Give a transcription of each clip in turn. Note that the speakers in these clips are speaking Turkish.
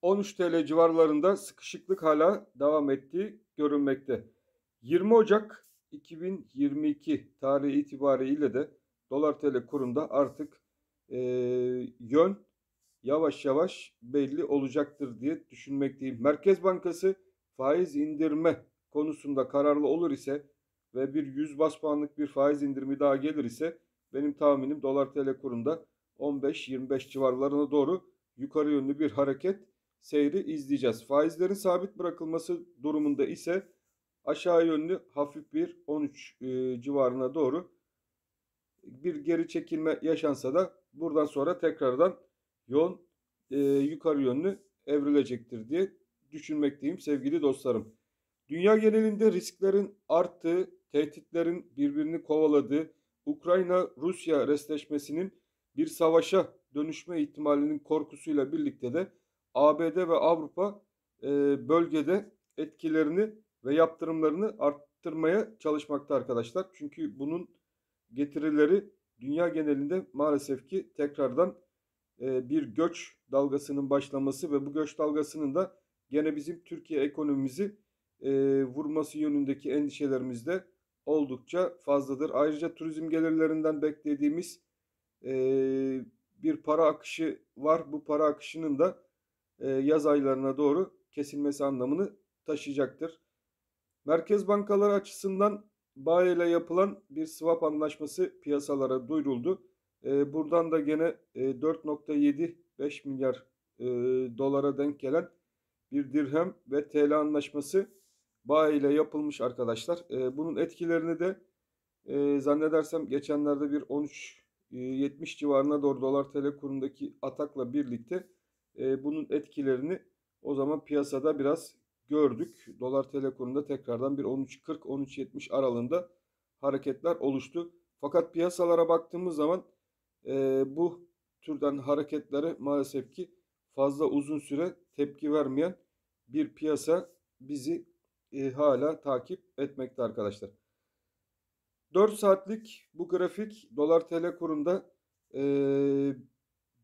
13 TL civarlarında sıkışıklık hala devam ettiği görünmekte. 20 Ocak 2022 tarihi itibariyle de dolar TL kurunda artık yön yavaş yavaş belli olacaktır diye düşünmekteyim. Merkez Bankası faiz indirme konusunda kararlı olur ise ve bir 100 bas puanlık bir faiz indirimi daha gelir ise benim tahminim dolar TL kurunda 15-25 civarlarına doğru yukarı yönlü bir hareket seyri izleyeceğiz. Faizlerin sabit bırakılması durumunda ise aşağı yönlü hafif bir 13 civarına doğru bir geri çekilme yaşansa da buradan sonra tekrardan yol yukarı yönlü evrilecektir diye düşünmekteyim sevgili dostlarım. Dünya genelinde risklerin arttığı, tehditlerin birbirini kovaladığı, Ukrayna-Rusya restleşmesinin bir savaşa dönüşme ihtimalinin korkusuyla birlikte de ABD ve Avrupa bölgede etkilerini ve yaptırımlarını arttırmaya çalışmakta arkadaşlar. Çünkü bunun getirileri dünya genelinde maalesef ki tekrardan bir göç dalgasının başlaması ve bu göç dalgasının da gene bizim Türkiye ekonomimizi vurması yönündeki endişelerimiz de oldukça fazladır. Ayrıca turizm gelirlerinden beklediğimiz bir para akışı var. Bu para akışının da yaz aylarına doğru kesilmesi anlamını taşıyacaktır. Merkez bankaları açısından BAE ile yapılan bir swap anlaşması piyasalara duyuruldu. Buradan da gene 4,75 milyar dolara denk gelen bir dirhem ve TL anlaşması BAE ile yapılmış arkadaşlar. Bunun etkilerini de zannedersem geçenlerde bir 13,70 civarına doğru dolar TL kurundaki atakla birlikte bunun etkilerini o zaman piyasada biraz gördük. Dolar TL kurunda tekrardan bir 13.40-13.70 aralığında hareketler oluştu. Fakat piyasalara baktığımız zaman bu türden hareketlere maalesef ki fazla uzun süre tepki vermeyen bir piyasa bizi hala takip etmekte arkadaşlar. 4 saatlik bu grafik dolar TL kurunda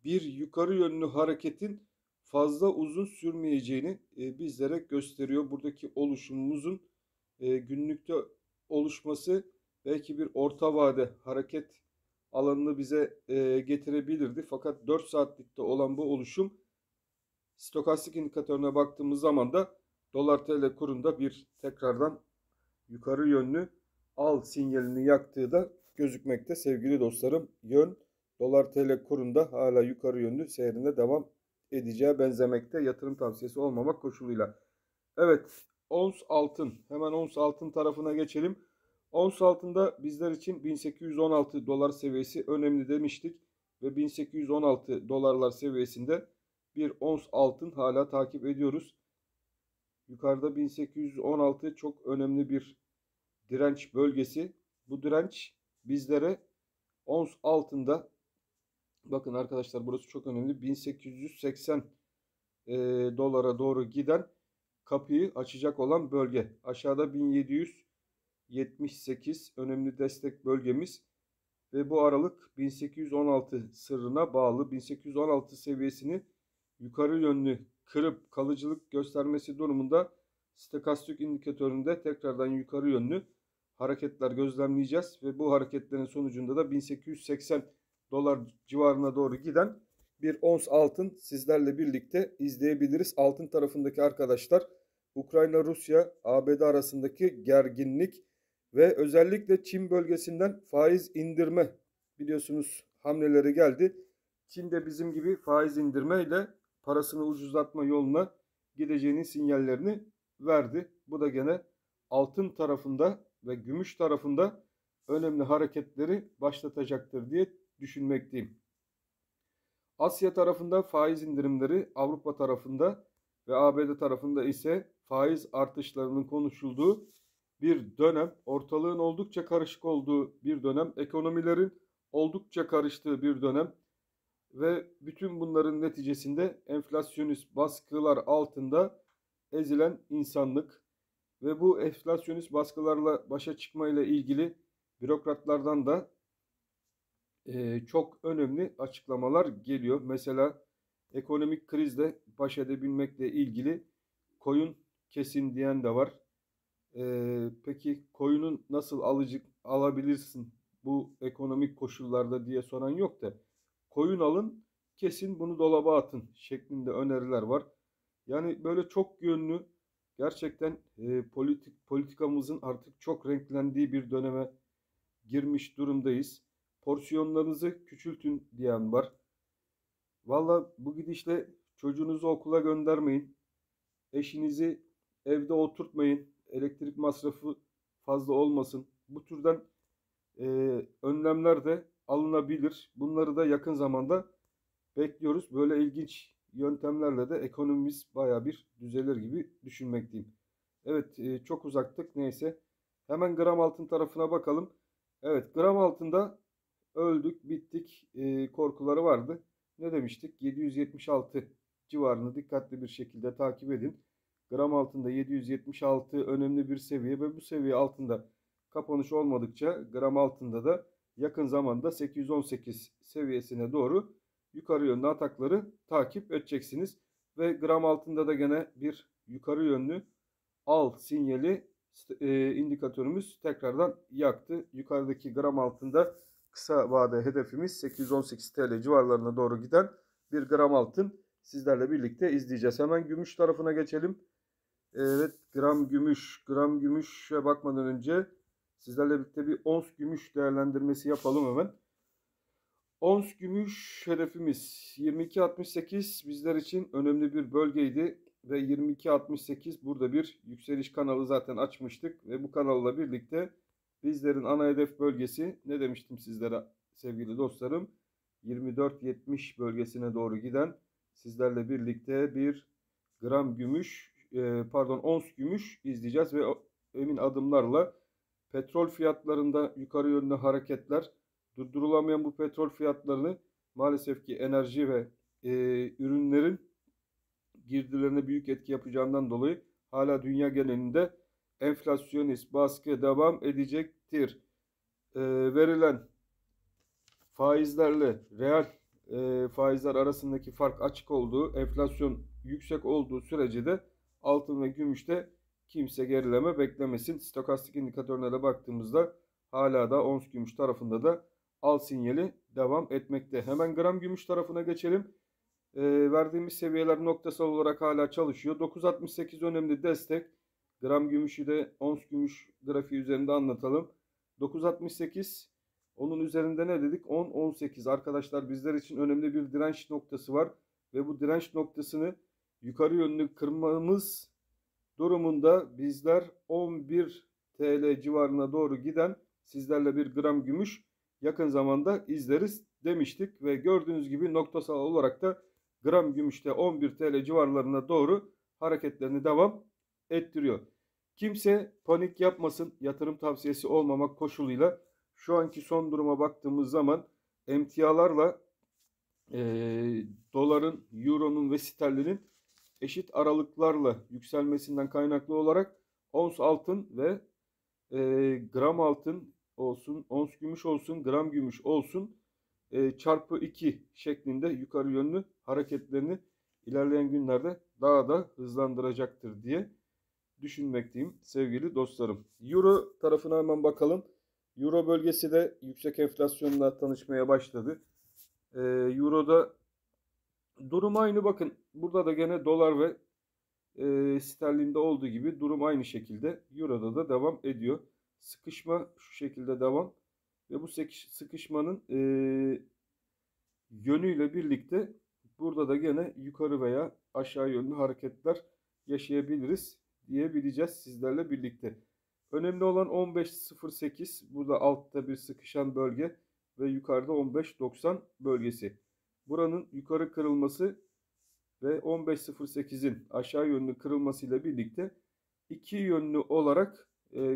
bir yukarı yönlü hareketin fazla uzun sürmeyeceğini bizlere gösteriyor. Buradaki oluşumumuzun günlükte oluşması belki bir orta vade hareket alanını bize getirebilirdi. Fakat 4 saatlikte olan bu oluşum stokastik indikatörüne baktığımız zaman da dolar TL kurunda bir tekrardan yukarı yönlü al sinyalini yaktığı da gözükmekte sevgili dostlarım. Yön dolar TL kurunda hala yukarı yönlü seyrine devam edeceği benzemekte, yatırım tavsiyesi olmamak koşuluyla. Evet, ons altın, hemen ons altın tarafına geçelim. Ons altında bizler için 1816 dolar seviyesi önemli demiştik ve 1816 dolarlar seviyesinde bir ons altın hala takip ediyoruz. Yukarıda 1816 çok önemli bir direnç bölgesi. Bu direnç bizlere ons altında, bakın arkadaşlar burası çok önemli, 1880 dolara doğru giden kapıyı açacak olan bölge. Aşağıda 1778 önemli destek bölgemiz ve bu aralık 1816 sırrına bağlı. 1816 seviyesini yukarı yönlü kırıp kalıcılık göstermesi durumunda stokastik indikatöründe tekrardan yukarı yönlü hareketler gözlemleyeceğiz ve bu hareketlerin sonucunda da 1880 dolar civarına doğru giden bir ons altın sizlerle birlikte izleyebiliriz. Altın tarafındaki arkadaşlar, Ukrayna, Rusya, ABD arasındaki gerginlik ve özellikle Çin bölgesinden faiz indirme biliyorsunuz hamleleri geldi. Çin de bizim gibi faiz indirmeyle parasını ucuzlatma yoluna gideceğinin sinyallerini verdi. Bu da gene altın tarafında ve gümüş tarafında önemli hareketleri başlatacaktır diye düşünmekteyim. Asya tarafında faiz indirimleri, Avrupa tarafında ve ABD tarafında ise faiz artışlarının konuşulduğu bir dönem, ortalığın oldukça karışık olduğu bir dönem, ekonomilerin oldukça karıştığı bir dönem ve bütün bunların neticesinde enflasyonist baskılar altında ezilen insanlık ve bu enflasyonist baskılarla başa çıkmayla ilgili bürokratlardan da çok önemli açıklamalar geliyor. Mesela ekonomik krizle baş edebilmekle ilgili koyun kesin diyen de var. Peki koyunu nasıl alabilirsin bu ekonomik koşullarda diye soran yok da koyun alın, kesin bunu dolaba atın şeklinde öneriler var. Yani böyle çok yönlü gerçekten politikamızın artık çok renklendiği bir döneme girmiş durumdayız. Porsiyonlarınızı küçültün diyen var. Valla bu gidişle çocuğunuzu okula göndermeyin. Eşinizi evde oturtmayın. Elektrik masrafı fazla olmasın. Bu türden önlemler de alınabilir. Bunları da yakın zamanda bekliyoruz. Böyle ilginç yöntemlerle de ekonomimiz baya bir düzelir gibi düşünmekteyim. Evet, çok uzaktık, neyse. Hemen gram altın tarafına bakalım. Evet, gram altında öldük, bittik korkuları vardı. Ne demiştik? 776 civarını dikkatli bir şekilde takip edin. Gram altında 776 önemli bir seviye ve bu seviye altında kapanış olmadıkça gram altında da yakın zamanda 818 seviyesine doğru yukarı yönlü atakları takip edeceksiniz. Ve gram altında da gene bir yukarı yönlü al sinyali indikatörümüz tekrardan yaktı. Yukarıdaki gram altında kısa vade hedefimiz 818 TL civarlarına doğru giden bir gram altın sizlerle birlikte izleyeceğiz. Hemen gümüş tarafına geçelim. Evet, gram gümüş. Gram gümüşe bakmadan önce sizlerle birlikte bir ons gümüş değerlendirmesi yapalım hemen. Ons gümüş hedefimiz 22.68 bizler için önemli bir bölgeydi ve 22.68 burada bir yükseliş kanalı zaten açmıştık ve bu kanalla birlikte bizlerin ana hedef bölgesi ne demiştim sizlere sevgili dostlarım, 24.70 bölgesine doğru giden sizlerle birlikte bir gram gümüş ons gümüş izleyeceğiz ve emin adımlarla petrol fiyatlarında yukarı yönlü hareketler, durdurulamayan bu petrol fiyatlarını maalesef ki enerji ve ürünlerin girdilerine büyük etki yapacağından dolayı hala dünya genelinde enflasyonist baskı devam edecektir. Verilen faizlerle reel faizler arasındaki fark açık olduğu, enflasyon yüksek olduğu sürece de altın ve gümüşte kimse gerileme beklemesin. Stokastik indikatörüne de baktığımızda hala da ons gümüş tarafında da al sinyali devam etmekte. Hemen gram gümüş tarafına geçelim. Verdiğimiz seviyeler noktasal olarak hala çalışıyor. 9.68 önemli destek. Gram gümüşü de ons gümüş grafiği üzerinde anlatalım. 9.68, onun üzerinde ne dedik? 10-18 arkadaşlar, bizler için önemli bir direnç noktası var. Ve bu direnç noktasını yukarı yönlü kırmamız durumunda bizler 11 TL civarına doğru giden sizlerle bir gram gümüş yakın zamanda izleriz demiştik. Ve gördüğünüz gibi noktasal olarak da gram gümüşte 11 TL civarlarına doğru hareketlerini devam ettiriyor. Kimse panik yapmasın, yatırım tavsiyesi olmamak koşuluyla şu anki son duruma baktığımız zaman emtialarla doların, euronun ve sterlinin eşit aralıklarla yükselmesinden kaynaklı olarak ons altın ve gram altın olsun, ons gümüş olsun, gram gümüş olsun çarpı 2 şeklinde yukarı yönlü hareketlerini ilerleyen günlerde daha da hızlandıracaktır diye düşünmekteyim sevgili dostlarım. Euro tarafına hemen bakalım. Euro bölgesi de yüksek enflasyonla tanışmaya başladı. Euro'da durum aynı, bakın. Burada da gene dolar ve sterlinde olduğu gibi durum aynı şekilde. Euro'da da devam ediyor. Sıkışma şu şekilde devam. Ve bu sıkışmanın yönüyle birlikte burada da gene yukarı veya aşağı yönlü hareketler yaşayabiliriz diyebileceğiz sizlerle birlikte. Önemli olan 15.08, burada altta bir sıkışan bölge ve yukarıda 15.90 bölgesi. Buranın yukarı kırılması ve 15.08'in aşağı yönlü kırılmasıyla birlikte iki yönlü olarak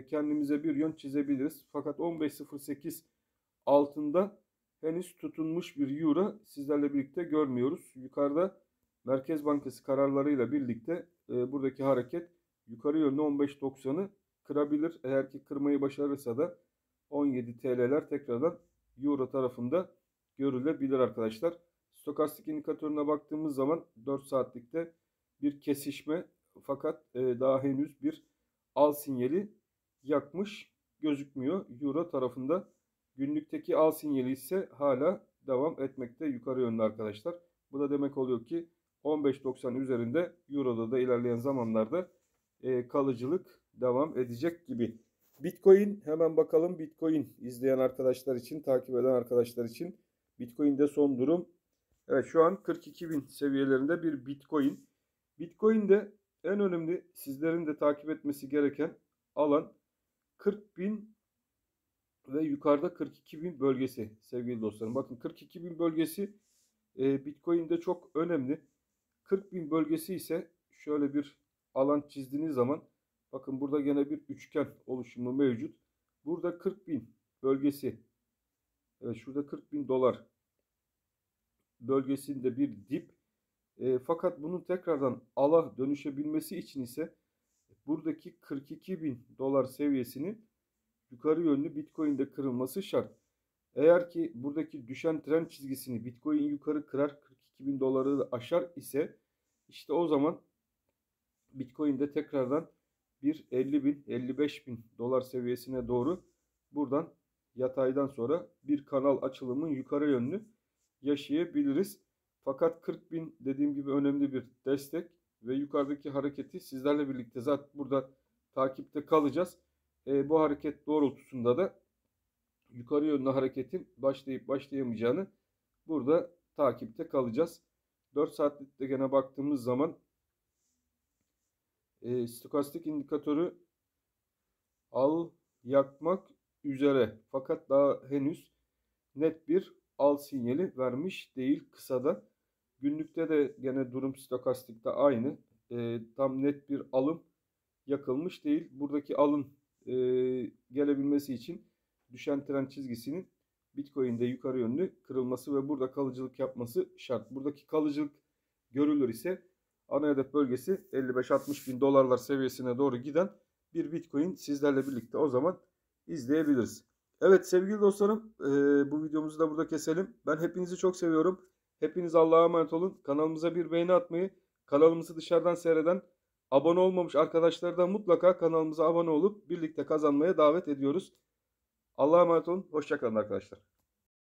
kendimize bir yön çizebiliriz. Fakat 15.08 altında henüz tutunmuş bir euro sizlerle birlikte görmüyoruz. Yukarıda Merkez Bankası kararlarıyla birlikte buradaki hareket yukarı yönlü 15.90'ı kırabilir. Eğer ki kırmayı başarırsa da 17 TL'ler tekrardan euro tarafında görülebilir arkadaşlar. Stokastik indikatörüne baktığımız zaman 4 saatlikte bir kesişme, fakat daha henüz bir al sinyali yakmış gözükmüyor Euro tarafında. Günlükteki al sinyali ise hala devam etmekte yukarı yönlü arkadaşlar. Bu da demek oluyor ki 15.90 üzerinde Euro'da da ilerleyen zamanlarda kalıcılık devam edecek gibi. Bitcoin, hemen bakalım. Bitcoin izleyen arkadaşlar için, takip eden arkadaşlar için Bitcoin'de son durum. Evet, şu an 42.000 seviyelerinde bir Bitcoin. Bitcoin'de en önemli, sizlerin de takip etmesi gereken alan 40.000 ve yukarıda 42.000 bölgesi sevgili dostlarım. Bakın 42.000 bölgesi Bitcoin'de çok önemli. 40.000 bölgesi ise şöyle bir alan çizdiğiniz zaman, bakın burada gene bir üçgen oluşumu mevcut. Burada 40.000 bölgesi, evet şurada 40.000 dolar bölgesinde bir dip. Fakat bunun tekrardan ala dönüşebilmesi için ise buradaki 42.000 dolar seviyesini yukarı yönlü Bitcoin'de kırılması şart. Eğer ki buradaki düşen trend çizgisini Bitcoin yukarı kırar, 42.000 doları aşar ise işte o zaman Bitcoin'de tekrardan bir 50.000, 55.000 dolar seviyesine doğru buradan yataydan sonra bir kanal açılımın yukarı yönlü yaşayabiliriz. Fakat 40.000 dediğim gibi önemli bir destek ve yukarıdaki hareketi sizlerle birlikte zaten burada takipte kalacağız. Bu hareket doğrultusunda da yukarı yönlü hareketin başlayıp başlayamayacağını burada takipte kalacağız. 4 saatlikte gene baktığımız zaman stokastik indikatörü al yakmak üzere, fakat daha henüz net bir al sinyali vermiş değil kısada. Günlükte de gene durum stokastikte aynı. Tam net bir alım yakılmış değil. Buradaki alım gelebilmesi için düşen trend çizgisinin Bitcoin'de yukarı yönlü kırılması ve burada kalıcılık yapması şart. Buradaki kalıcılık görülür ise ana hedef bölgesi 55-60 bin dolarlar seviyesine doğru giden bir Bitcoin sizlerle birlikte o zaman izleyebiliriz. Evet sevgili dostlarım, bu videomuzu da burada keselim. Ben hepinizi çok seviyorum. Hepiniz Allah'a emanet olun. Kanalımıza bir beğeni atmayı, kanalımızı dışarıdan seyreden, abone olmamış arkadaşlar da mutlaka kanalımıza abone olup birlikte kazanmaya davet ediyoruz. Allah'a emanet olun. Hoşça kalın arkadaşlar.